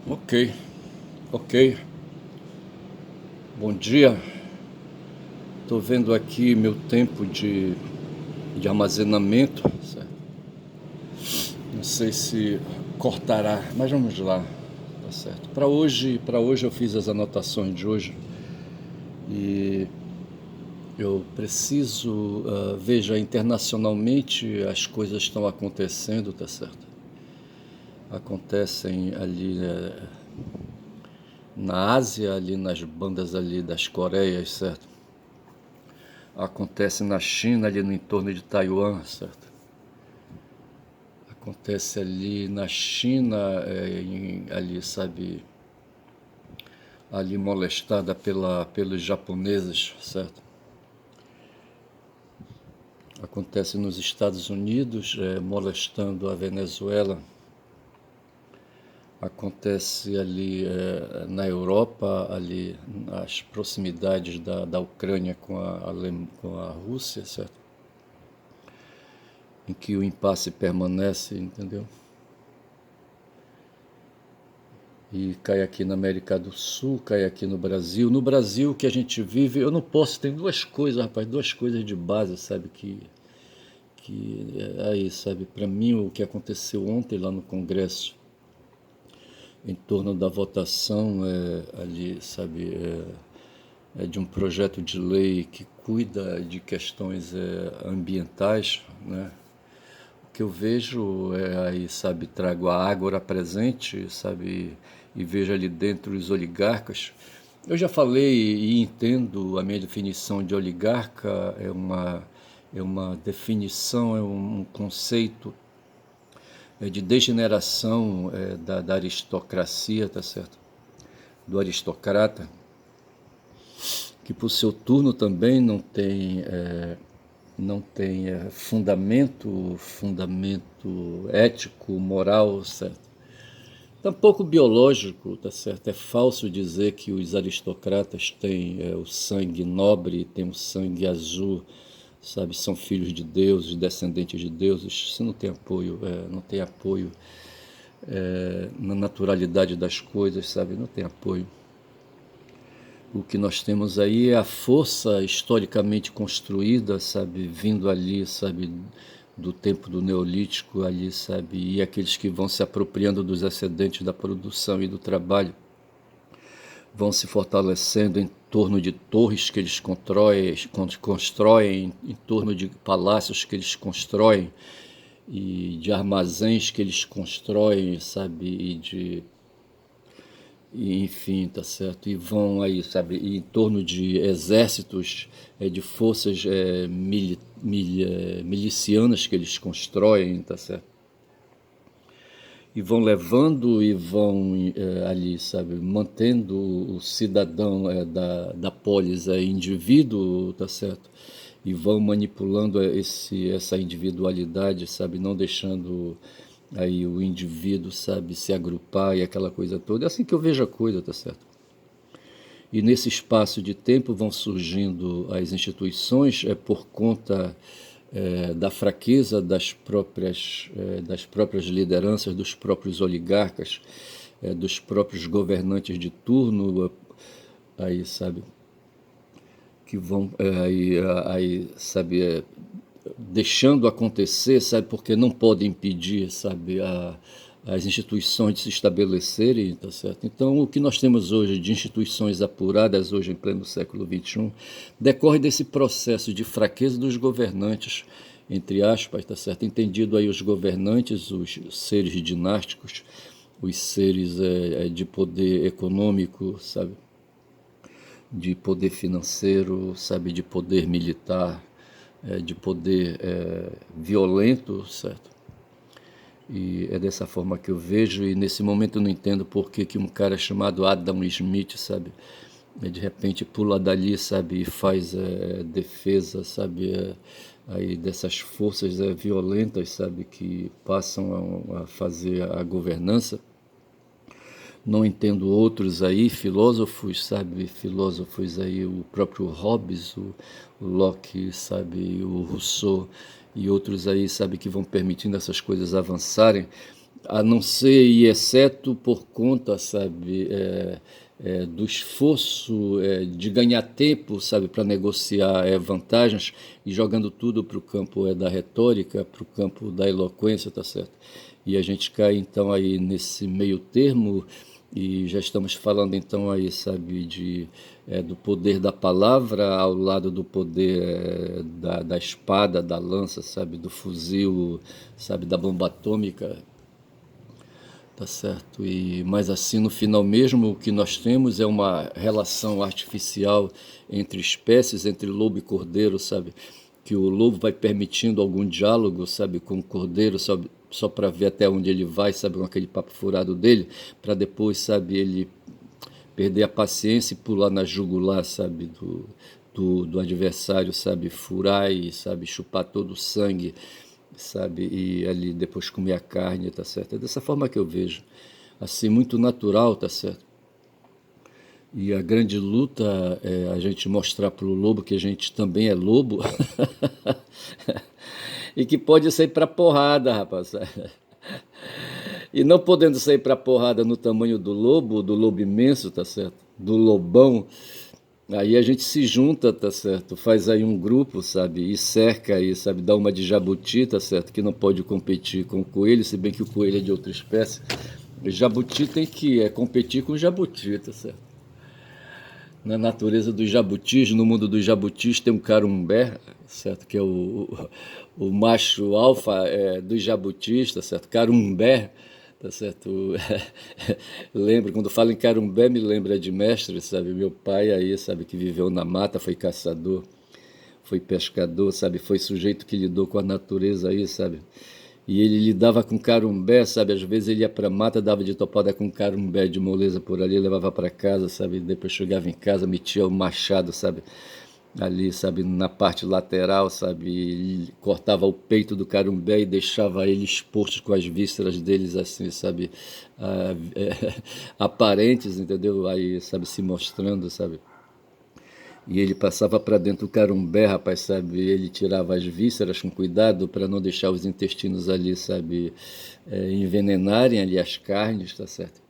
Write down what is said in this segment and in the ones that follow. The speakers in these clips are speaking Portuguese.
Ok, ok. Bom dia. Estou vendo aqui meu tempo de armazenamento, certo? Não sei se cortará, mas vamos lá, tá certo. Para hoje eu fiz as anotações de hoje e eu preciso, veja, internacionalmente as coisas estão acontecendo, tá certo? Acontecem ali na Ásia, ali nas bandas ali das Coreias, certo? Acontece na China, ali no entorno de Taiwan, certo? Acontece ali na China, ali, sabe, ali molestada pelos japoneses, certo? Acontece nos Estados Unidos, molestando a Venezuela. Acontece ali na Europa, ali nas proximidades da Ucrânia com a Rússia, certo? Em que o impasse permanece, entendeu? E cai aqui na América do Sul, cai aqui no Brasil. No Brasil que a gente vive, eu não posso, tem duas coisas, rapaz, duas coisas de base, sabe, aí, sabe, para mim o que aconteceu ontem lá no Congresso, em torno da votação ali, sabe, de um projeto de lei que cuida de questões ambientais, né? O que eu vejo aí, sabe, trago a Ágora presente, sabe, e vejo ali dentro os oligarcas. Eu já falei e entendo a minha definição de oligarca, é uma definição, é um conceito de degeneração da aristocracia, tá certo? Do aristocrata, que por seu turno também não tem fundamento ético, moral, certo? Tampouco biológico, tá certo? É falso dizer que os aristocratas têm o sangue nobre, têm o sangue azul, sabe? São filhos de deuses, descendentes de deuses. Isso não tem apoio, não tem apoio na naturalidade das coisas, sabe? Não tem apoio. O que nós temos aí é a força historicamente construída, sabe, vindo ali, sabe, do tempo do Neolítico ali, sabe, e aqueles que vão se apropriando dos excedentes da produção e do trabalho, vão se fortalecendo em torno de torres que eles constroem, em torno de palácios que eles constroem e de armazéns que eles constroem, sabe, e, enfim, tá certo? E vão aí, sabe, em torno de exércitos, de forças milicianas que eles constroem, tá certo? E vão levando e vão ali, sabe, mantendo o cidadão da polis indivíduo, tá certo? E vão manipulando essa individualidade, sabe, não deixando aí o indivíduo, sabe, se agrupar e aquela coisa toda. É assim que eu vejo a coisa, tá certo? E nesse espaço de tempo vão surgindo as instituições por conta da fraqueza das próprias lideranças, dos próprios oligarcas, dos próprios governantes de turno, aí, sabe, que vão aí, sabe, deixando acontecer, sabe, porque não podem impedir, sabe, as instituições de se estabelecerem, tá certo? Então, o que nós temos hoje de instituições apuradas, hoje em pleno século XXI, decorre desse processo de fraqueza dos governantes, entre aspas, tá certo? Entendido aí os governantes, os seres dinásticos, os seres de poder econômico, sabe? De poder financeiro, sabe? De poder militar, de poder violento, certo? E é dessa forma que eu vejo, e nesse momento eu não entendo por que um cara chamado Adam Smith, sabe, de repente pula dali, sabe, e faz defesa, sabe, aí dessas forças violentas, sabe, que passam a fazer a governança. Não entendo outros aí, filósofos, sabe, filósofos aí, o próprio Hobbes, o Locke, sabe, o Rousseau e outros aí, sabe, que vão permitindo essas coisas avançarem a não ser e exceto por conta, sabe, do esforço de ganhar tempo, sabe, para negociar vantagens e jogando tudo para o campo da retórica, para o campo da eloquência, tá certo? E a gente cai então aí nesse meio termo e já estamos falando então aí, sabe, do poder da palavra ao lado do poder da espada, da lança, sabe, do fuzil, sabe, da bomba atômica. Tá certo. E mas assim no final mesmo o que nós temos é uma relação artificial entre espécies, entre lobo e cordeiro, sabe? Que o lobo vai permitindo algum diálogo, sabe, com o cordeiro, sabe, só para ver até onde ele vai, sabe, com aquele papo furado dele, para depois, sabe, ele perder a paciência e pular na jugular, sabe, do adversário, sabe, furar e, sabe, chupar todo o sangue, sabe, e ali depois comer a carne, tá certo? É dessa forma que eu vejo, assim, muito natural, tá certo? E a grande luta é a gente mostrar pro lobo que a gente também é lobo e que pode sair pra porrada, rapaz. E não podendo sair pra porrada no tamanho do lobo imenso, tá certo? Do lobão, aí a gente se junta, tá certo? Faz aí um grupo, sabe? E cerca aí, sabe? Dá uma de jabuti, tá certo? Que não pode competir com o coelho, se bem que o coelho é de outra espécie. O jabuti tem que competir com o jabuti, tá certo? Na natureza dos jabutis, no mundo dos jabutis, tem um carumbé, certo? Que é o macho alfa dos jabutis, tá certo? Carumbé, tá certo? Lembro, quando falo em carumbé, me lembra de mestre, sabe? Meu pai aí, sabe, que viveu na mata, foi caçador, foi pescador, sabe? Foi sujeito que lidou com a natureza aí, sabe? E ele lidava com carumbé, sabe? Às vezes ele ia pra mata, dava de topada com carumbé de moleza por ali, levava para casa, sabe? Depois chegava em casa, metia o machado, sabe? Ali, sabe? Na parte lateral, sabe? E cortava o peito do carumbé e deixava ele exposto com as vísceras deles, assim, sabe? Aparentes, entendeu? Aí, sabe? Se mostrando, sabe? E ele passava para dentro do carumbé, rapaz, sabe? Ele tirava as vísceras com cuidado para não deixar os intestinos ali, sabe? Envenenarem ali as carnes, tá certo?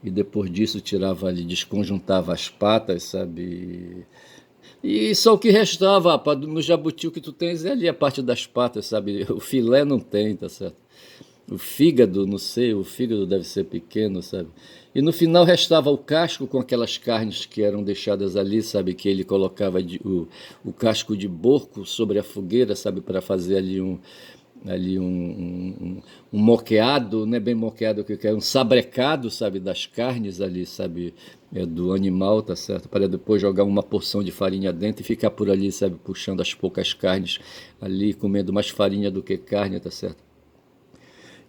E depois disso tirava ali, desconjuntava as patas, sabe? E só o que restava, rapaz, no jabuti o que tu tens é ali a parte das patas, sabe? O filé não tem, tá certo? O fígado, não sei, o fígado deve ser pequeno, sabe? E no final restava o casco com aquelas carnes que eram deixadas ali, sabe? Que ele colocava o casco de porco sobre a fogueira, sabe? Para fazer ali um moqueado, não é bem moqueado que eu quero, um sabrecado, sabe? Das carnes ali, sabe? Do animal, tá certo? Para depois jogar uma porção de farinha dentro e ficar por ali, sabe? Puxando as poucas carnes ali, comendo mais farinha do que carne, tá certo?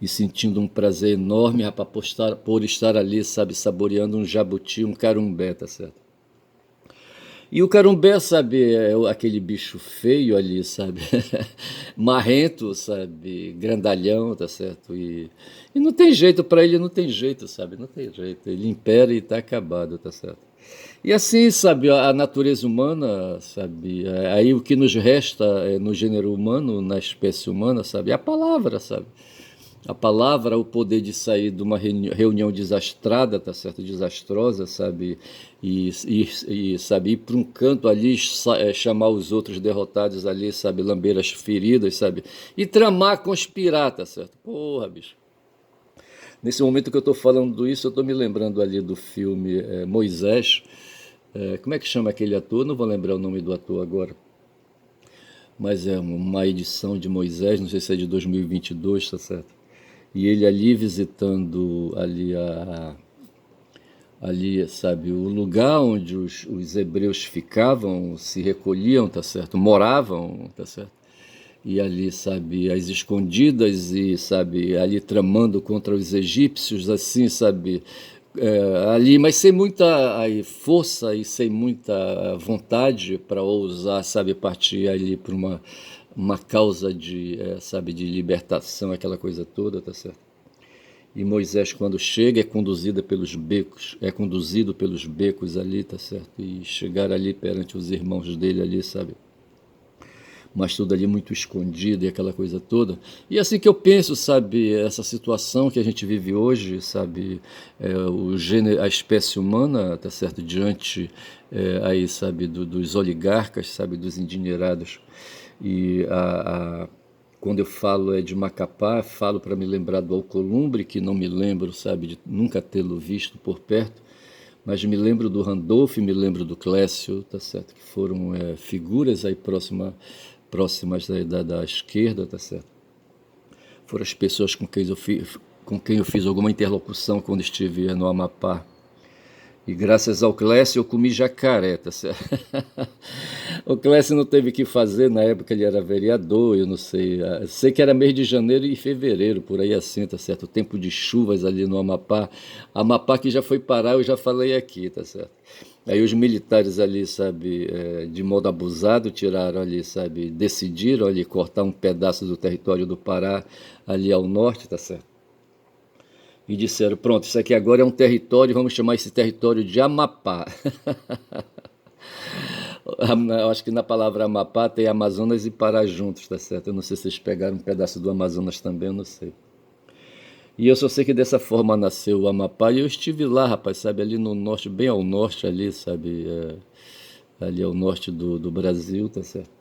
E sentindo um prazer enorme, rapaz, por estar ali, sabe, saboreando um jabuti, um carumbé, tá certo? E o carumbé, sabe, é aquele bicho feio ali, sabe? Marrento, sabe? Grandalhão, tá certo? E não tem jeito para ele, não tem jeito, sabe? Não tem jeito. Ele impera e tá acabado, tá certo? E assim, sabe, a natureza humana, sabe? Aí o que nos resta no gênero humano, na espécie humana, sabe? É a palavra, sabe? A palavra, o poder de sair de uma reunião desastrada, tá certo? Desastrosa, sabe? Sabe, ir para um canto ali, chamar os outros derrotados ali, sabe? Lamber as feridas, sabe? E tramar, conspirar, tá certo? Porra, bicho. Nesse momento que eu tô falando isso, eu tô me lembrando ali do filme Moisés. Como é que chama aquele ator? Não vou lembrar o nome do ator agora. Mas é uma edição de Moisés, não sei se é de 2022, tá certo? E ele ali visitando ali, sabe, o lugar onde os hebreus ficavam, se recolhiam, tá certo? Moravam, tá certo? E ali, sabe, as escondidas e, sabe, ali tramando contra os egípcios, assim, sabe, ali, mas sem muita aí, força e sem muita vontade para ousar, sabe, partir ali para uma causa sabe, de libertação, aquela coisa toda, tá certo? E Moisés, quando chega, é conduzido pelos becos ali, tá certo? E chegar ali perante os irmãos dele ali, sabe? mas tudo ali muito escondido e aquela coisa toda. E assim que eu penso, sabe, essa situação que a gente vive hoje, sabe, o gênero, a espécie humana, tá certo, diante aí, sabe, dos oligarcas, sabe, dos endinheirados. E quando eu falo de Macapá, falo para me lembrar do Alcolumbre, que não me lembro, sabe, de nunca tê-lo visto por perto, mas me lembro do Randolph, me lembro do Clécio, tá certo, que foram figuras aí próximas da esquerda, tá certo. Foram as pessoas com quem eu fiz alguma interlocução quando estive no Amapá. E graças ao Clécio eu comi jacaré, tá certo? O Clécio não teve que fazer, na época ele era vereador, eu não sei. Sei que era mês de janeiro e fevereiro, por aí assim, tá certo? O tempo de chuvas ali no Amapá. Amapá que já foi parar, eu já falei aqui, tá certo? Aí os militares ali, sabe, de modo abusado, tiraram ali, sabe, decidiram ali cortar um pedaço do território do Pará ali ao norte, tá certo? E disseram, pronto, isso aqui agora é um território, vamos chamar esse território de Amapá. Eu acho que na palavra Amapá tem Amazonas e Pará juntos, tá certo? Eu não sei se vocês pegaram um pedaço do Amazonas também, eu não sei. E eu só sei que dessa forma nasceu o Amapá e eu estive lá, rapaz, sabe, ali no norte, bem ao norte ali, sabe, ali ao norte do Brasil, tá certo?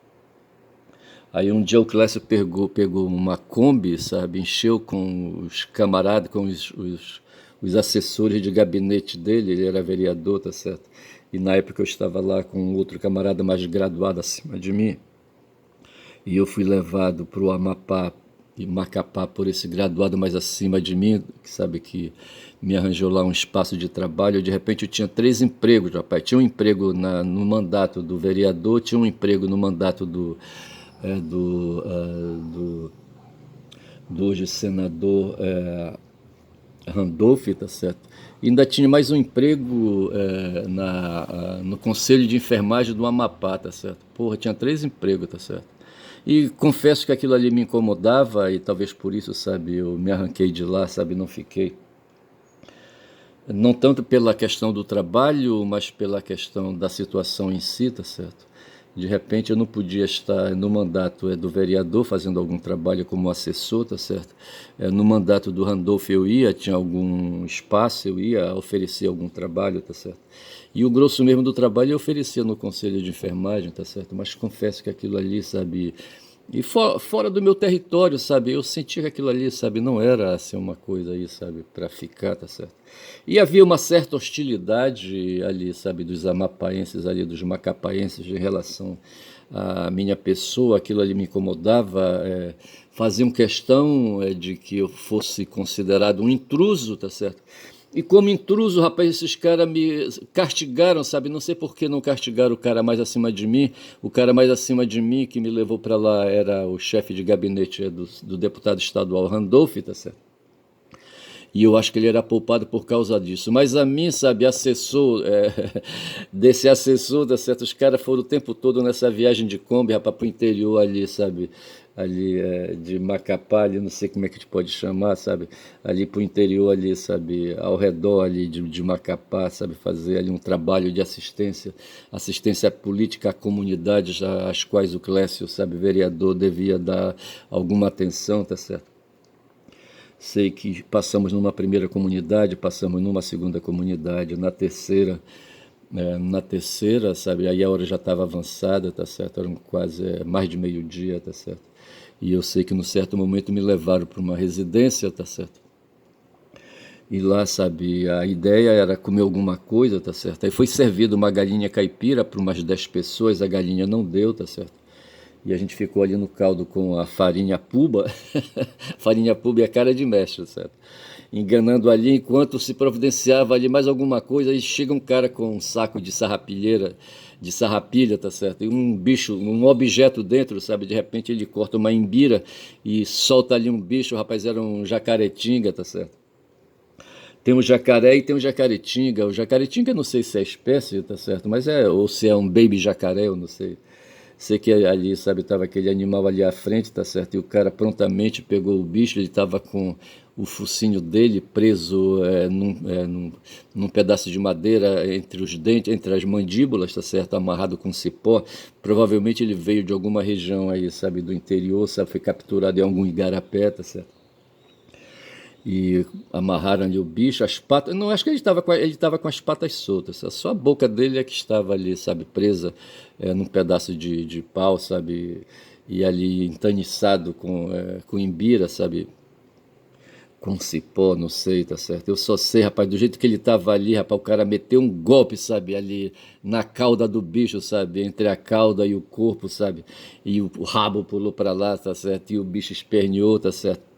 Aí um dia o Clécio pegou uma Kombi, sabe, encheu com os camaradas, com os assessores de gabinete dele, ele era vereador, tá certo? E na época eu estava lá com outro camarada mais graduado acima de mim, e eu fui levado para o Amapá e Macapá por esse graduado mais acima de mim, que sabe que me arranjou lá um espaço de trabalho. De repente eu tinha 3 empregos, rapaz. Tinha um emprego no mandato do vereador, tinha um emprego no mandato do hoje senador Randolph, tá certo? E ainda tinha mais um emprego no Conselho de Enfermagem do Amapá, tá certo? Porra, tinha 3 empregos, tá certo? E confesso que aquilo ali me incomodava e talvez por isso, sabe, eu me arranquei de lá, sabe, não fiquei. Não tanto pela questão do trabalho, mas pela questão da situação em si, tá certo? De repente eu não podia estar no mandato do vereador fazendo algum trabalho como assessor, tá certo? No mandato do Randolph eu ia, tinha algum espaço, eu ia oferecer algum trabalho, tá certo? E o grosso mesmo do trabalho eu oferecia no conselho de enfermagem, tá certo? Mas confesso que aquilo ali, sabe, e fora do meu território, sabe? Eu sentia que aquilo ali, sabe, não era assim uma coisa aí, sabe, para ficar, tá certo? E havia uma certa hostilidade ali, sabe, dos amapaenses ali, dos macapaenses em relação à minha pessoa, aquilo ali me incomodava, faziam questão de que eu fosse considerado um intruso, tá certo? E como intruso, rapaz, esses caras me castigaram, sabe? Não sei por que não castigaram o cara mais acima de mim. O cara mais acima de mim que me levou para lá era o chefe de gabinete do deputado estadual Randolph, tá certo? E eu acho que ele era poupado por causa disso. Mas a mim, sabe, assessor, desse assessor, tá certo? Os caras foram o tempo todo nessa viagem de Kombi, rapaz, pro interior ali, sabe? Ali de Macapá, ali, não sei como é que a gente pode chamar, sabe? Ali pro interior ali, sabe? Ao redor ali de Macapá, sabe? Fazer ali um trabalho de assistência política a comunidades às quais o Clécio, sabe, vereador, devia dar alguma atenção, tá certo? Sei que passamos numa primeira comunidade, passamos numa segunda comunidade, na terceira, sabe, aí a hora já estava avançada, tá certo, eram quase mais de meio-dia, tá certo, e eu sei que num certo momento me levaram para uma residência, tá certo, e lá, sabe, a ideia era comer alguma coisa, tá certo, aí foi servido uma galinha caipira para umas 10 pessoas, a galinha não deu, tá certo, e a gente ficou ali no caldo com a farinha puba. Farinha puba e a cara de mestre, certo? Enganando ali, enquanto se providenciava ali mais alguma coisa, aí chega um cara com um saco de sarrapilheira, de sarrapilha, tá certo? E um bicho, um objeto dentro, sabe? De repente ele corta uma imbira e solta ali um bicho, rapaz, era um jacaretinga, tá certo? Tem um jacaré e tem um jacaretinga. O jacaretinga, eu não sei se é espécie, tá certo? Mas ou se é um baby jacaré, eu não sei. Sei que ali, sabe, estava aquele animal ali à frente, tá certo? E o cara prontamente pegou o bicho, ele estava com o focinho dele preso num pedaço de madeira entre os dentes, entre as mandíbulas, tá certo? Amarrado com cipó. Provavelmente ele veio de alguma região aí, sabe, do interior, sabe, foi capturado em algum igarapé, tá certo? E amarraram ali o bicho, as patas. Não, acho que ele estava com as patas soltas. Só a boca dele é que estava ali, sabe, presa num pedaço de pau, sabe, e ali entaniçado com imbira, sabe, com cipó, não sei, tá certo? Eu só sei, rapaz, do jeito que ele tava ali, rapaz, o cara meteu um golpe, sabe, ali na cauda do bicho, sabe, entre a cauda e o corpo, sabe, e o rabo pulou para lá, tá certo? E o bicho esperneou, tá certo?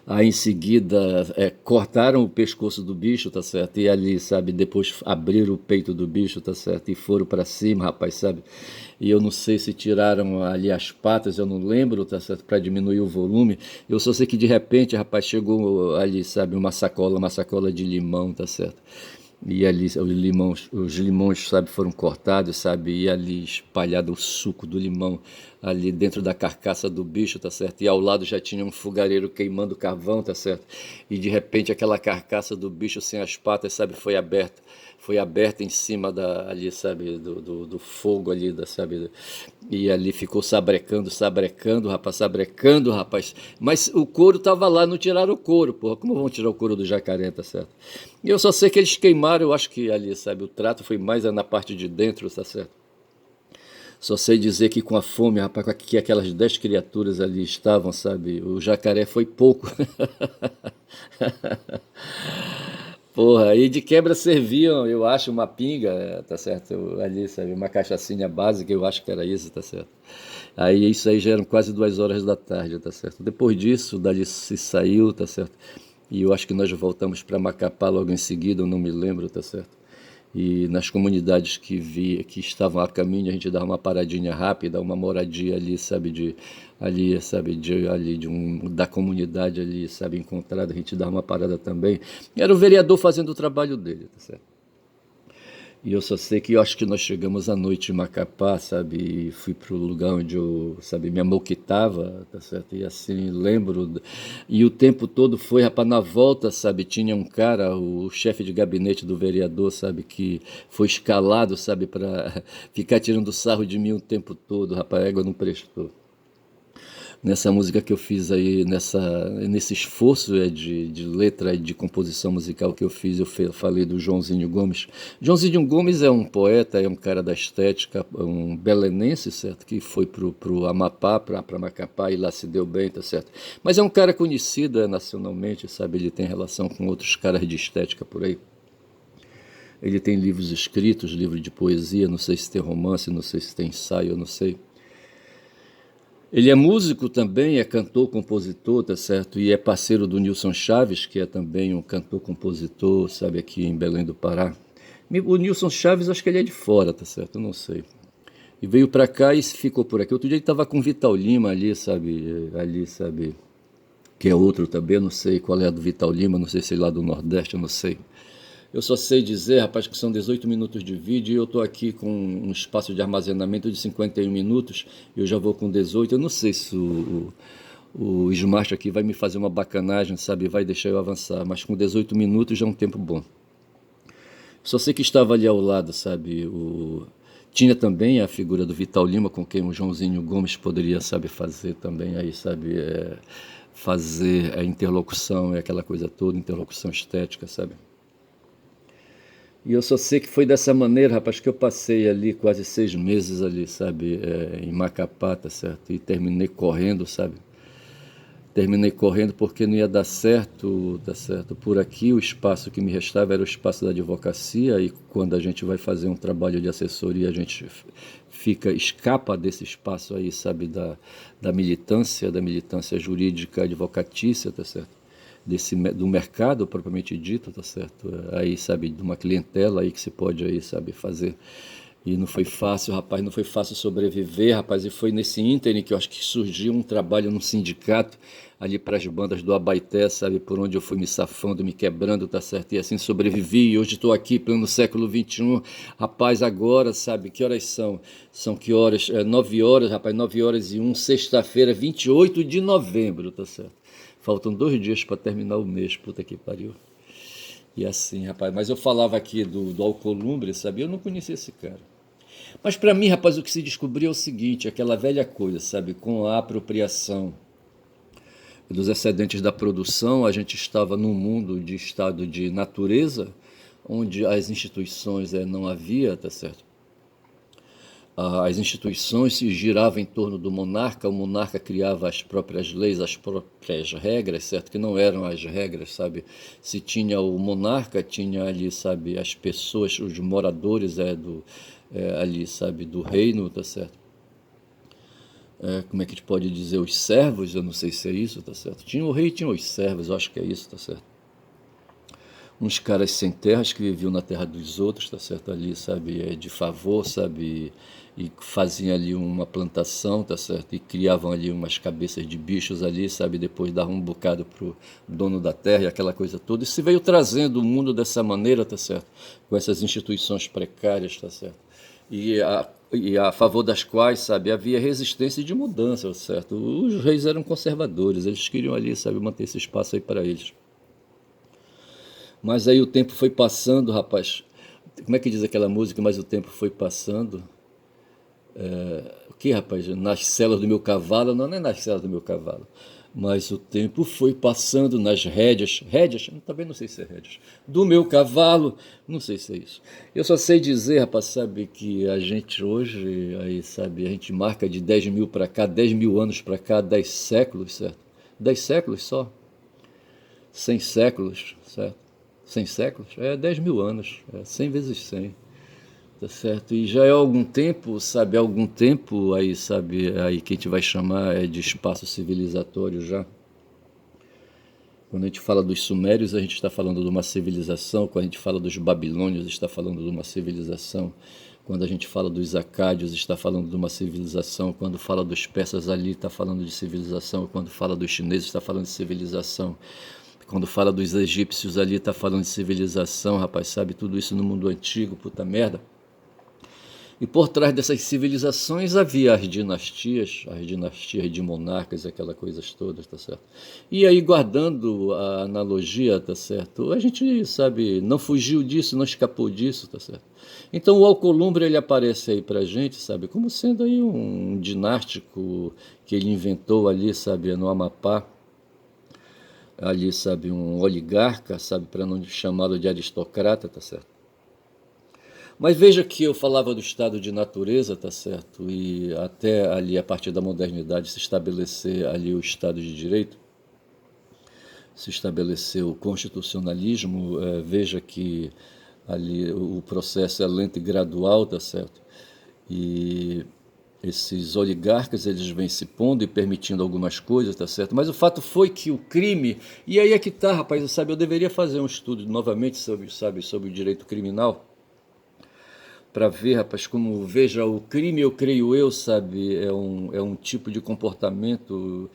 Aí em seguida cortaram o pescoço do bicho, tá certo? E ali, sabe, depois abriram o peito do bicho, tá certo? E foram para cima, rapaz, sabe? E eu não sei se tiraram ali as patas, eu não lembro, tá certo? Para diminuir o volume. Eu só sei que de repente, rapaz, chegou ali, sabe, uma sacola de limão, tá certo? E ali os limões, sabe, foram cortados, sabe, e ali espalhado o suco do limão ali dentro da carcaça do bicho, tá certo? E ao lado já tinha um fogareiro queimando carvão, tá certo? E de repente aquela carcaça do bicho sem as patas, sabe, foi aberta em cima ali, sabe, do fogo ali, sabe, e ali ficou sabrecando, rapaz. Mas o couro tava lá, não tiraram o couro, porra. Como vão tirar o couro do jacaré, tá certo? E eu só sei que eles queimaram, eu acho que ali, sabe, o trato foi mais na parte de dentro, tá certo? Só sei dizer que com a fome, rapaz, que aquelas 10 criaturas ali estavam, sabe? O jacaré foi pouco. Porra, aí de quebra serviam, eu acho, uma pinga, tá certo? Ali, sabe, uma cachaçinha básica, eu acho que era isso, tá certo? Aí isso aí já eram quase 2 horas da tarde, tá certo? Depois disso, dali se saiu, tá certo? E eu acho que nós voltamos para Macapá logo em seguida, eu não me lembro, tá certo? E nas comunidades que estavam a caminho, a gente dava uma paradinha rápida, uma moradia ali, sabe, da comunidade ali, sabe, encontrada, a gente dava uma parada também. Era o vereador fazendo o trabalho dele, tá certo? E eu só sei que eu acho que nós chegamos à noite em Macapá, sabe? E fui pro lugar onde eu, sabe, minha moquitava, tá certo? E assim, lembro. E o tempo todo foi, rapaz, na volta, sabe? Tinha um cara, o chefe de gabinete do vereador, sabe? Que foi escalado, sabe? Para ficar tirando sarro de mim o tempo todo, rapaz. A égua não prestou. Nessa música que eu fiz aí, nesse esforço de letra e de composição musical que eu fiz, falei do Joãozinho Gomes. Joãozinho Gomes é um poeta, é um cara da estética, um belenense, certo? Que foi pro Amapá, para Macapá e lá se deu bem, tá certo? Mas é um cara conhecido nacionalmente, sabe? Ele tem relação com outros caras de estética por aí. Ele tem livros escritos, livros de poesia, não sei se tem romance, não sei se tem ensaio, eu não sei. Ele é músico também, é cantor, compositor, tá certo? E é parceiro do Nilson Chaves, que é também um cantor, compositor, sabe, aqui em Belém do Pará. O Nilson Chaves, acho que ele é de fora, tá certo? Eu não sei. E veio pra cá e ficou por aqui. Outro dia ele tava com o Vital Lima ali, sabe, que é outro também, eu não sei qual é a do Vital Lima, não sei se é lá do Nordeste, eu não sei. Eu só sei dizer, rapaz, que são 18 minutos de vídeo e eu estou aqui com um espaço de armazenamento de 51 minutos e eu já vou com 18. Eu não sei se o Smart aqui vai me fazer uma bacanagem, sabe? Vai deixar eu avançar, mas com 18 minutos já é um tempo bom. Só sei que estava ali ao lado, sabe? Tinha também a figura do Vital Lima, com quem o Joãozinho Gomes poderia, sabe, fazer também aí, sabe? Fazer a interlocução, aquela coisa toda, interlocução estética, sabe? E eu só sei que foi dessa maneira, rapaz, que eu passei ali quase 6 meses ali, sabe, em Macapá, tá certo? E terminei correndo, sabe? Terminei correndo porque não ia dar certo, tá certo? Por aqui o espaço que me restava era o espaço da advocacia e quando a gente vai fazer um trabalho de assessoria, a gente escapa desse espaço aí, sabe, da militância jurídica advocatícia, tá certo? Do mercado propriamente dito, tá certo? Aí, sabe, de uma clientela aí que se pode aí, sabe, fazer. E não foi fácil, rapaz, não foi fácil sobreviver, rapaz, e foi nesse ínterim que eu acho que surgiu um trabalho num sindicato ali para as bandas do Abaeté, sabe, por onde eu fui me safando, me quebrando, tá certo? E assim sobrevivi, e hoje estou aqui pleno século XXI, rapaz, agora, sabe, que horas são? São que horas? 9 horas, rapaz, 9h01, sexta-feira, 28 de novembro, tá certo? Faltam 2 dias para terminar o mês, puta que pariu. E assim, rapaz, mas eu falava aqui do Alcolumbre, sabe? Eu não conhecia esse cara. Mas para mim, rapaz, o que se descobriu é o seguinte, aquela velha coisa, sabe? Com a apropriação dos excedentes da produção, a gente estava num mundo de estado de natureza, onde as instituições não havia, tá certo? As instituições se giravam em torno do monarca, o monarca criava as próprias leis, as próprias regras, certo? Que não eram as regras, sabe? Se tinha o monarca, tinha ali, sabe, as pessoas, os moradores ali, sabe, do reino, tá certo? Como é que a gente pode dizer? Os servos, eu não sei se é isso, tá certo? Tinha o rei e tinha os servos, eu acho que é isso, tá certo? Uns caras sem terras que viviam na terra dos outros, tá certo? Ali, sabe, de favor, sabe? E faziam ali uma plantação, tá certo? E criavam ali umas cabeças de bichos ali, sabe? Depois davam um bocado pro dono da terra e aquela coisa toda. E se veio trazendo o mundo dessa maneira, tá certo? Com essas instituições precárias, tá certo? E a favor das quais, sabe, havia resistência de mudança, certo? Os reis eram conservadores, eles queriam ali, sabe, manter esse espaço aí para eles. Mas aí o tempo foi passando, rapaz. Como é que diz aquela música? Mas o tempo foi passando. O que, rapaz? Nas celas do meu cavalo? Não, não é nas celas do meu cavalo. Mas o tempo foi passando nas rédeas. Rédeas? Também não sei se é rédeas. Do meu cavalo? Não sei se é isso. Eu só sei dizer, rapaz, sabe, que a gente hoje, aí, sabe, a gente marca de 10 mil para cá, 10 mil anos para cá, 10 séculos, certo? 10 séculos só. 100 séculos, certo? 100 séculos? 10 mil anos. 100 vezes 100. Tá certo? E já é algum tempo, sabe? Algum tempo aí, sabe? Aí que a gente vai chamar de espaço civilizatório já. Quando a gente fala dos sumérios, a gente está falando de uma civilização. Quando a gente fala dos babilônios, está falando de uma civilização. Quando a gente fala dos acádios, está falando de uma civilização. Quando fala dos persas ali, está falando de civilização. Quando fala dos chineses, está falando de civilização. Quando fala dos egípcios ali, está falando de civilização, rapaz, sabe? Tudo isso no mundo antigo, puta merda. E por trás dessas civilizações havia as dinastias de monarcas, aquelas coisas todas, tá certo? E aí, guardando a analogia, tá certo? A gente, sabe, não fugiu disso, não escapou disso, tá certo? Então o Alcolumbre, ele aparece aí pra gente, sabe, como sendo aí um dinástico que ele inventou ali, sabe, no Amapá, ali, sabe, um oligarca, sabe, para não chamá-lo de aristocrata, tá certo? Mas veja que eu falava do estado de natureza, tá certo? E até ali, a partir da modernidade, se estabelecer ali o Estado de Direito, se estabeleceu o constitucionalismo, veja que ali o processo é lento e gradual, tá certo? E esses oligarcas, eles vêm se pondo e permitindo algumas coisas, tá certo? Mas o fato foi que o crime, e aí é que tá, rapaz, sabe, eu deveria fazer um estudo novamente sobre, sabe, sobre o direito criminal, para ver, rapaz, como, veja, o crime, eu creio eu, sabe, é um tipo de comportamento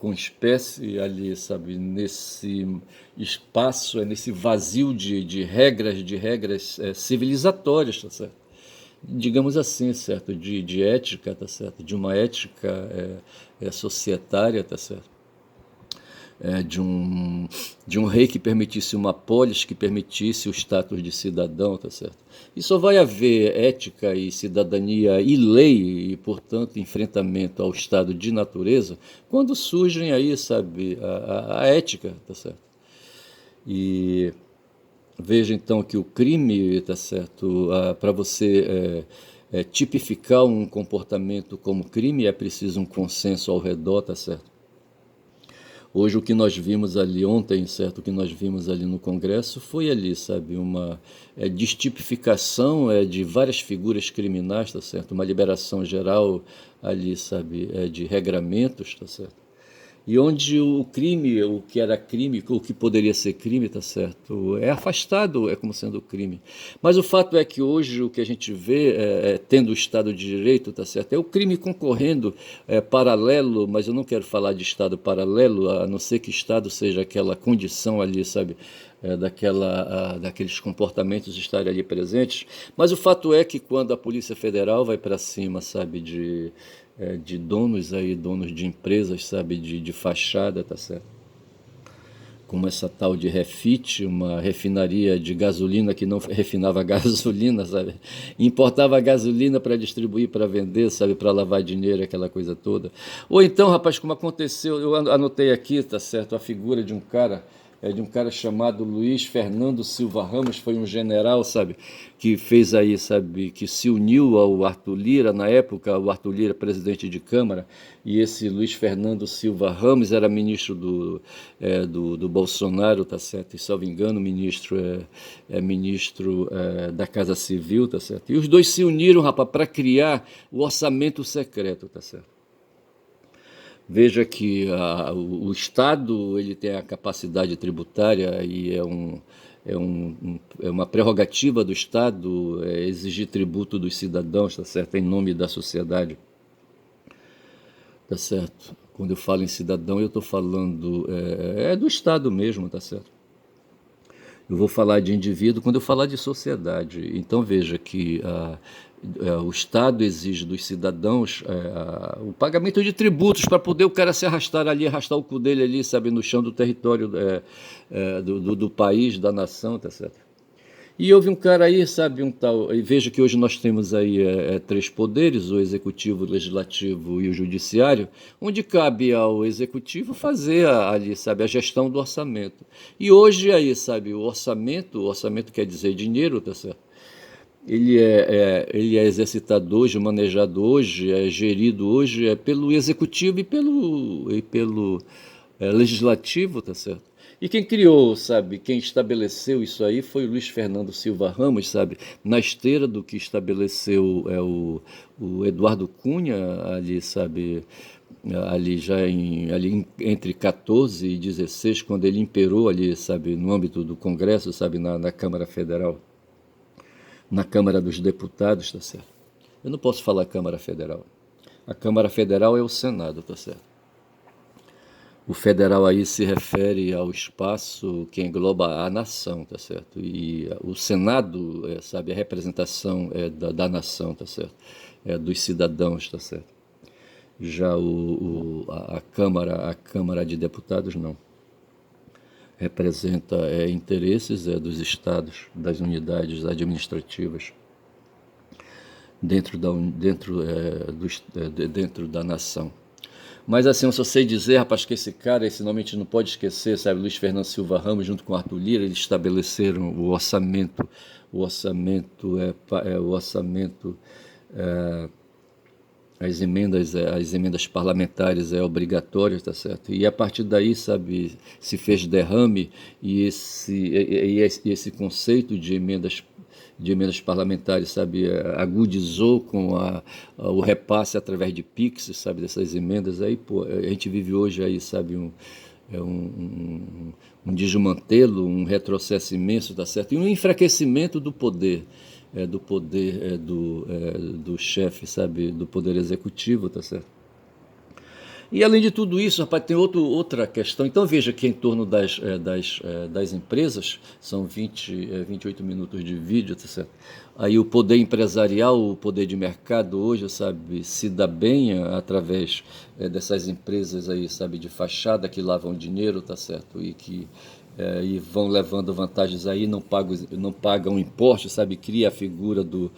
com espécie ali, sabe, nesse espaço, nesse vazio de regras civilizatórias, tá certo? Digamos assim, certo, de ética, tá certo, de uma ética societária, tá certo, de um rei que permitisse uma polis, que permitisse o status de cidadão, tá certo? E só vai haver ética e cidadania e lei e, portanto, enfrentamento ao estado de natureza quando surgem aí, sabe, a ética, tá certo? E veja então que o crime, tá certo, para você tipificar um comportamento como crime é preciso um consenso ao redor, tá certo? Hoje o que nós vimos ali ontem, certo, o que nós vimos ali no Congresso foi ali, sabe, uma destipificação de várias figuras criminais, tá certo, uma liberação geral ali, sabe, de regramentos, tá certo. E onde o crime, o que era crime, o que poderia ser crime, tá certo, é afastado, é como sendo crime. Mas o fato é que hoje o que a gente vê, tendo o Estado de Direito, tá certo, é o crime concorrendo paralelo, mas eu não quero falar de Estado paralelo, a não ser que Estado seja aquela condição ali, sabe, daqueles comportamentos estarem ali presentes. Mas o fato é que quando a Polícia Federal vai para cima, sabe, de donos aí, donos de empresas, sabe, de fachada, tá certo? como essa tal de Refit, uma refinaria de gasolina que não refinava gasolina, sabe? Importava gasolina para distribuir, para vender, sabe? Para lavar dinheiro, aquela coisa toda. Ou então, rapaz, como aconteceu, eu anotei aqui, tá certo, a figura de um cara chamado Luiz Fernando Silva Ramos, foi um general, sabe, que fez aí, sabe, que se uniu ao Arthur Lira, na época, o Arthur Lira presidente de Câmara, e esse Luiz Fernando Silva Ramos era ministro do Bolsonaro, tá certo, e salvo engano, ministro da Casa Civil, tá certo, e os dois se uniram, rapaz, para criar o orçamento secreto, tá certo. Veja que o Estado ele tem a capacidade tributária e é uma prerrogativa do Estado exigir tributo dos cidadãos, tá certo? Em nome da sociedade, tá certo? Quando eu falo em cidadão, eu estou falando do Estado mesmo, tá certo? Eu vou falar de indivíduo quando eu falar de sociedade. Então veja que o Estado exige dos cidadãos o pagamento de tributos para poder o cara se arrastar ali, arrastar o cu dele ali, sabe, no chão do território do país, da nação, tá certo? E houve um cara aí, sabe, um tal. E veja que hoje nós temos aí três poderes: o executivo, o legislativo e o judiciário, onde cabe ao executivo fazer ali, sabe, a gestão do orçamento. E hoje aí, sabe, o orçamento quer dizer dinheiro, tá certo? Ele é exercitado hoje, manejado hoje, é gerido hoje pelo executivo e pelo legislativo, tá certo? E quem criou, sabe, quem estabeleceu isso aí foi o Luiz Fernando Silva Ramos, sabe, na esteira do que estabeleceu o Eduardo Cunha ali, sabe, ali entre 14 e 16, quando ele imperou ali, sabe, no âmbito do Congresso, sabe, na Câmara Federal, na Câmara dos Deputados, tá certo? Eu não posso falar Câmara Federal. A Câmara Federal é o Senado, tá certo? O federal aí se refere ao espaço que engloba a nação, tá certo? E o Senado, sabe, a representação da nação, tá certo? Dos cidadãos, tá certo? Já a Câmara de Deputados não. Representa interesses dos estados, das unidades administrativas dentro da nação. Mas assim, eu só sei dizer, rapaz, que esse nome a gente não pode esquecer, sabe? Luiz Fernando Silva Ramos, junto com Arthur Lira, eles estabeleceram o orçamento, as emendas parlamentares obrigatórias, tá certo? E a partir daí, sabe, se fez derrame e esse conceito de emendas parlamentares, sabe, agudizou com o repasse através de Pix, sabe, dessas emendas. Aí, pô, a gente vive hoje aí, sabe, um desmantelo, um retrocesso imenso, tá certo? E um enfraquecimento do chefe, sabe, do poder executivo, tá certo? E além de tudo isso, rapaz, tem outra questão. Então veja que em torno das empresas, são 28 minutos de vídeo, tá certo? Aí o poder empresarial, o poder de mercado hoje, sabe, se dá bem através dessas empresas aí, sabe, de fachada que lavam dinheiro, tá certo? E vão levando vantagens aí, não pagam imposto, sabe? Cria a figura do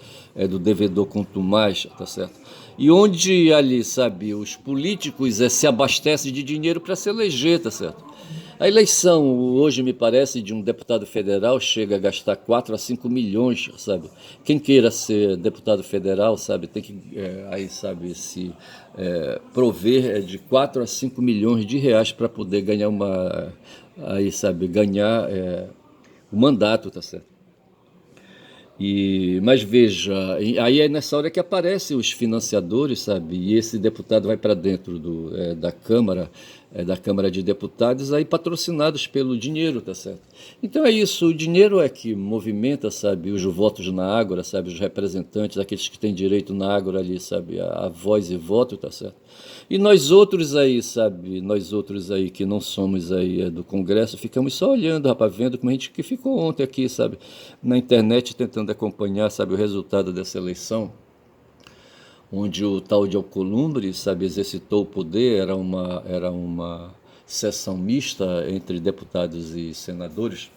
devedor quanto mais, tá certo? E onde ali, sabe, os políticos se abastecem de dinheiro para se eleger, tá certo? A eleição hoje, me parece, de um deputado federal chega a gastar 4 a 5 milhões, sabe? Quem queira ser deputado federal, sabe, tem que aí, sabe, se prover de 4 a 5 milhões de reais para poder ganhar ganhar o mandato, tá certo? Mas veja, aí é nessa hora que aparecem os financiadores, sabe? E esse deputado vai para dentro da Câmara de Deputados, aí patrocinados pelo dinheiro, tá certo? Então é isso, o dinheiro é que movimenta, sabe, os votos na Ágora, sabe, os representantes, aqueles que têm direito na Ágora ali, sabe, a voz e voto, tá certo? E nós outros aí, sabe, que não somos aí do Congresso, ficamos só olhando, rapaz, vendo como a gente que ficou ontem aqui, sabe, na internet tentando acompanhar, sabe, o resultado dessa eleição, onde o tal de Alcolumbre, sabe, exercitou o poder, era uma sessão mista entre deputados e senadores.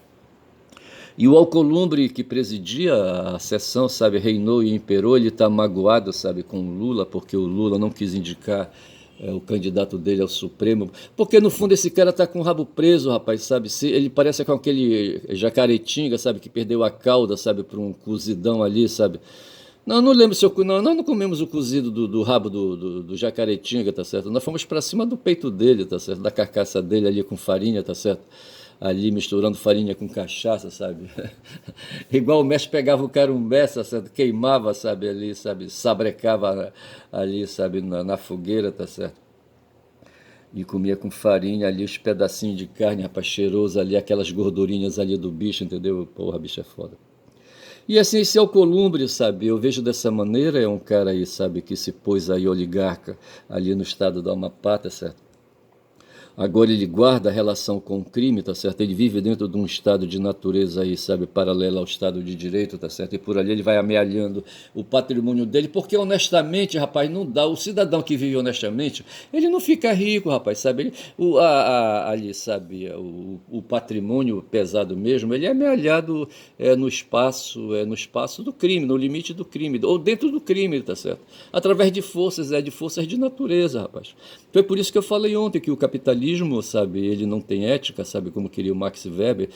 E o Alcolumbre, que presidia a sessão, sabe, reinou e imperou, ele está magoado, sabe, com o Lula, porque o Lula não quis indicar o candidato dele ao Supremo, porque no fundo esse cara tá com o rabo preso, rapaz, sabe, ele parece com aquele jacaretinga, sabe, que perdeu a cauda, sabe, para um cozidão ali, sabe. Não lembro se eu. Não, nós não comemos o cozido do rabo do jacaretinga, tá certo? Nós fomos para cima do peito dele, tá certo? Da carcaça dele ali com farinha, tá certo? Ali misturando farinha com cachaça, sabe? Igual o mestre pegava o carumbé, tá certo? Queimava, sabe, ali, sabe? Sabrecava ali, sabe, na fogueira, tá certo? E comia com farinha ali os pedacinhos de carne, rapaz, cheiroso ali, aquelas gordurinhas ali do bicho, entendeu? Porra, bicho é foda. E assim, esse Alcolumbre, sabe, eu vejo dessa maneira, é um cara aí, sabe, que se pôs aí oligarca ali no estado do Amapá, tá certo? Agora ele guarda a relação com o crime, tá certo? Ele vive dentro de um estado de natureza aí, sabe, paralelo ao estado de direito, tá certo? E por ali ele vai amealhando o patrimônio dele, porque honestamente, rapaz, não dá. O cidadão que vive honestamente, ele não fica rico, rapaz, sabe? Ali, sabe, o patrimônio pesado mesmo, ele é amealhado no espaço do crime, no limite do crime, ou dentro do crime, tá certo? Através de forças de natureza, rapaz. Foi por isso que eu falei ontem que o capitalismo, sabe, ele não tem ética, sabe, como queria o Max Weber,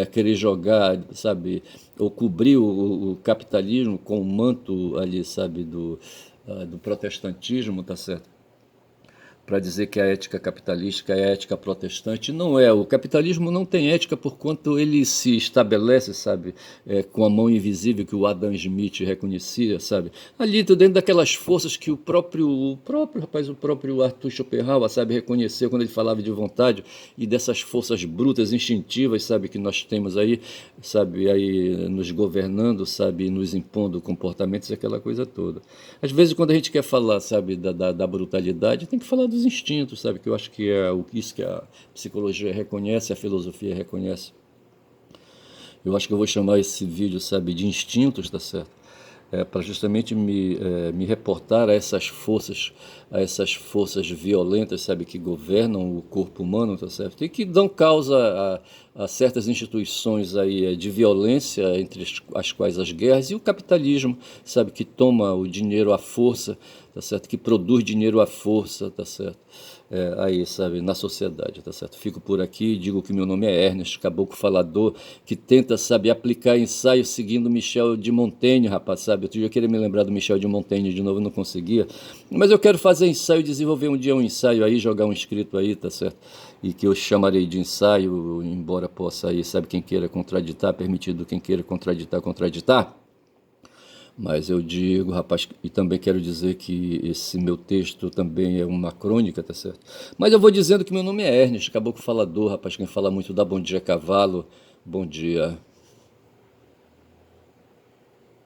querer jogar, sabe, ou cobrir o capitalismo com o manto ali, sabe, do protestantismo, tá certo? Para dizer que a ética capitalística é a ética protestante. Não é. O capitalismo não tem ética por quanto ele se estabelece, sabe, com a mão invisível que o Adam Smith reconhecia, sabe, ali dentro daquelas forças que o próprio Arthur Schopenhauer, sabe, reconheceu quando ele falava de vontade e dessas forças brutas, instintivas, sabe, que nós temos aí, sabe, aí nos governando, sabe, nos impondo comportamentos, aquela coisa toda. Às vezes, quando a gente quer falar, sabe, da brutalidade, tem que falar dos instintos, sabe, que eu acho que é isso que a psicologia reconhece, a filosofia reconhece. Eu acho que eu vou chamar esse vídeo, sabe, de instintos, tá certo? Para justamente me reportar a essas forças violentas, sabe, que governam o corpo humano, tá certo? E que dão causa a certas instituições aí de violência, entre as quais as guerras, e o capitalismo, sabe, que toma o dinheiro à força, tá certo? Que produz dinheiro à força, tá certo? Aí, sabe, na sociedade, tá certo? Fico por aqui, digo que meu nome é Ernest, caboclo falador, que tenta, sabe, aplicar ensaio seguindo Michel de Montaigne, rapaz, sabe? Outro dia eu queria me lembrar do Michel de Montaigne de novo, não conseguia, mas eu quero fazer ensaio, desenvolver um dia um ensaio aí, jogar um escrito aí, tá certo? E que eu chamarei de ensaio, embora possa aí, sabe, quem queira contraditar, permitido quem queira contraditar, contraditar. Mas eu digo, rapaz, e também quero dizer que esse meu texto também é uma crônica, tá certo? Mas eu vou dizendo que meu nome é Ernest, caboclo falador, rapaz, quem fala muito dá bom dia cavalo, bom dia.